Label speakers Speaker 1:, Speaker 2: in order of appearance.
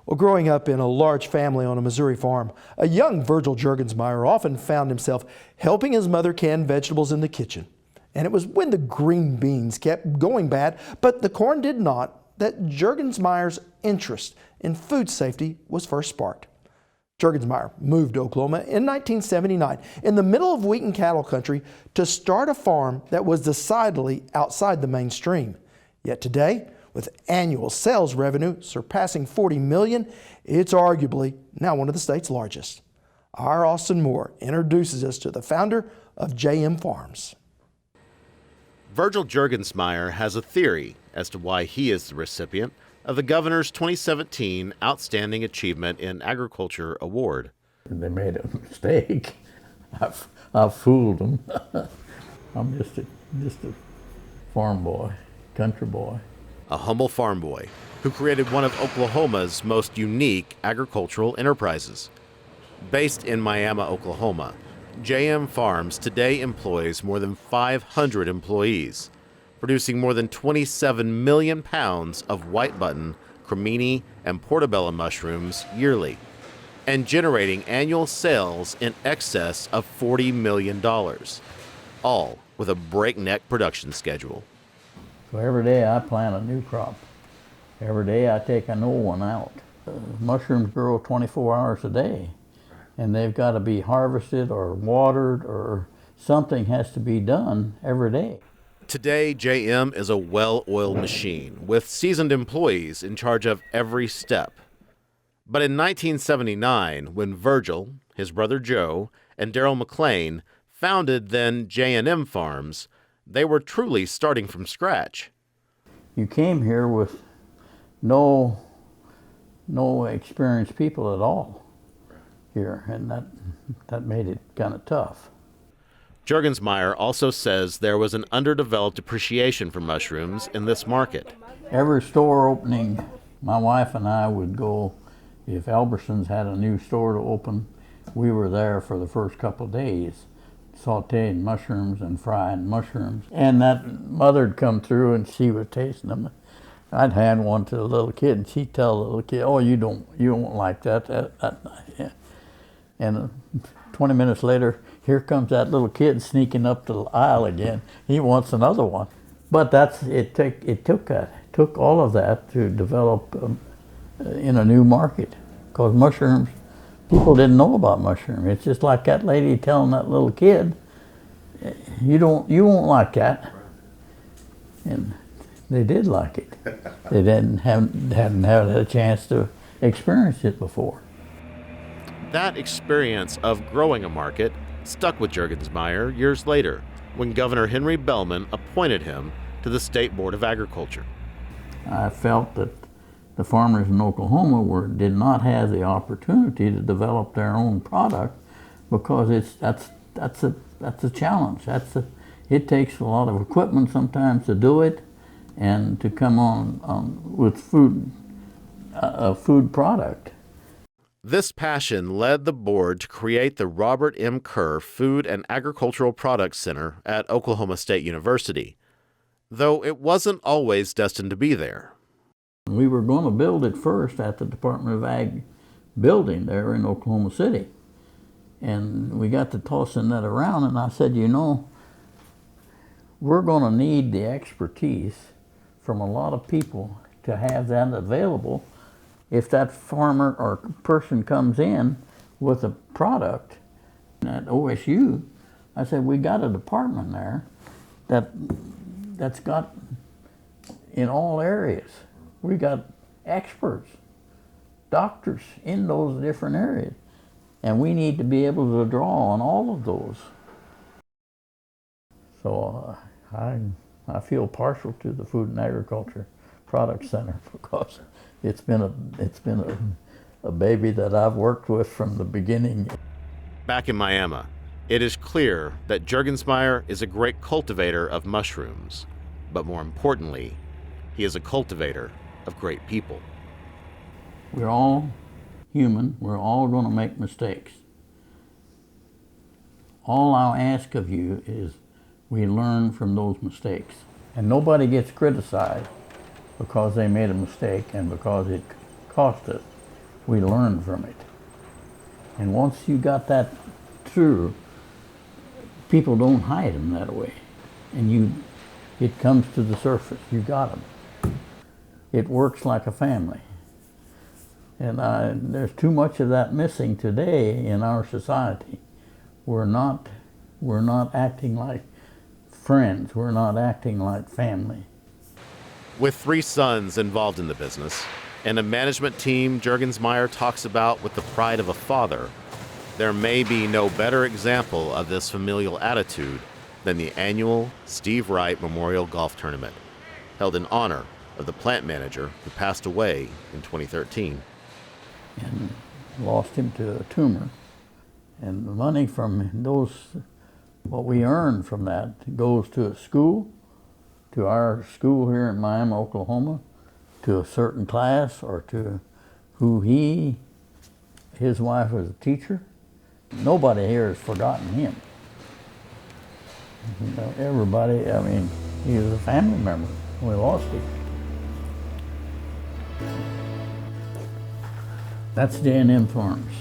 Speaker 1: Well, growing up in a large family on a Missouri farm, a young Virgil Jurgensmeyer often found himself helping his mother can vegetables in the kitchen. And it was when the green beans kept going bad, but the corn did not, that Jurgensmeyer's interest in food safety was first sparked. Jurgensmeyer moved to Oklahoma in 1979 in the middle of wheat and cattle country to start a farm that was decidedly outside the mainstream. Yet today, with annual sales revenue surpassing $40 million, it's arguably now one of the state's largest. Our Austin Moore introduces us to the founder of JM Farms.
Speaker 2: Virgil Jurgensmeyer has a theory as to why he is the recipient of the governor's 2017 Outstanding Achievement in Agriculture Award.
Speaker 3: They made a mistake. I fooled them. I'm just a farm boy, country boy.
Speaker 2: A humble farm boy who created one of Oklahoma's most unique agricultural enterprises. Based in Miami, Oklahoma, JM Farms today employs more than 500 employees, producing more than 27 million pounds of white button, cremini, and portobello mushrooms yearly, and generating annual sales in excess of $40 million, all with a breakneck production schedule.
Speaker 3: So every day I plant a new crop. Every day I take an old one out. Mushrooms grow 24 hours a day, and they've got to be harvested or watered, or something has to be done every day.
Speaker 2: Today, JM is a well-oiled machine with seasoned employees in charge of every step. But in 1979, when Virgil, his brother Joe, and Darrell McLean founded then J&M Farms, they were truly starting from scratch.
Speaker 3: You came here with no experienced people at all here, and that made it kind of tough.
Speaker 2: Jurgensmeyer also says there was an underdeveloped appreciation for mushrooms in this market.
Speaker 3: Every store opening, my wife and I would go. If Albertsons had a new store to open, we were there for the first couple of days, sauteing mushrooms and frying mushrooms. And that mother'd come through and she was tasting them. I'd hand one to the little kid and she'd tell the little kid, "Oh, you won't like that." Yeah. And 20 minutes later, here comes that little kid sneaking up the aisle again. He wants another one. But it took all of that to develop in a new market, because mushrooms, people didn't know about mushrooms. It's just like that lady telling that little kid, you won't like that. And they did like it. They hadn't had a chance to experience it before.
Speaker 2: That experience of growing a market stuck with Jurgensmeyer years later, when Governor Henry Bellman appointed him to the State Board of Agriculture.
Speaker 3: I felt that the farmers in Oklahoma did not have the opportunity to develop their own product, because that's a challenge. It takes a lot of equipment sometimes to do it, and to come on with a food product.
Speaker 2: This passion led the board to create the Robert M. Kerr Food and Agricultural Products Center at Oklahoma State University, though it wasn't always destined to be there.
Speaker 3: We were going to build it first at the Department of Ag building there in Oklahoma City. And we got to tossing that around, and I said, we're going to need the expertise from a lot of people to have that available. If that farmer or person comes in with a product at OSU, I said, we got a department there that's got in all areas. We got experts, doctors in those different areas, and we need to be able to draw on all of those. So I feel partial to the Food and Agriculture Products Center, because it's been a baby that I've worked with from the beginning.
Speaker 2: Back in Miami, it is clear that Jurgensmeyer is a great cultivator of mushrooms, but more importantly, he is a cultivator of great people.
Speaker 3: We're all human. We're all going to make mistakes. All I'll ask of you is we learn from those mistakes. And nobody gets criticized because they made a mistake and because it cost us. we learned from it. And once you got that through, people don't hide them that way. And it comes to the surface. You got them. It works like a family. And there's too much of that missing today in our society. We're not acting like friends. We're not acting like family.
Speaker 2: With 3 sons involved in the business and a management team Jurgensmeyer talks about with the pride of a father, there may be no better example of this familial attitude than the annual Steve Wright Memorial Golf Tournament, held in honor of the plant manager who passed away in 2013.
Speaker 3: And lost him to a tumor. And the money from those, what we earned from that, goes to a school, to our school here in Miami, Oklahoma, to a certain class, or to his wife was a teacher. Nobody here has forgotten him. You know, everybody, I mean, he was a family member. We lost him. That's J&M Farms.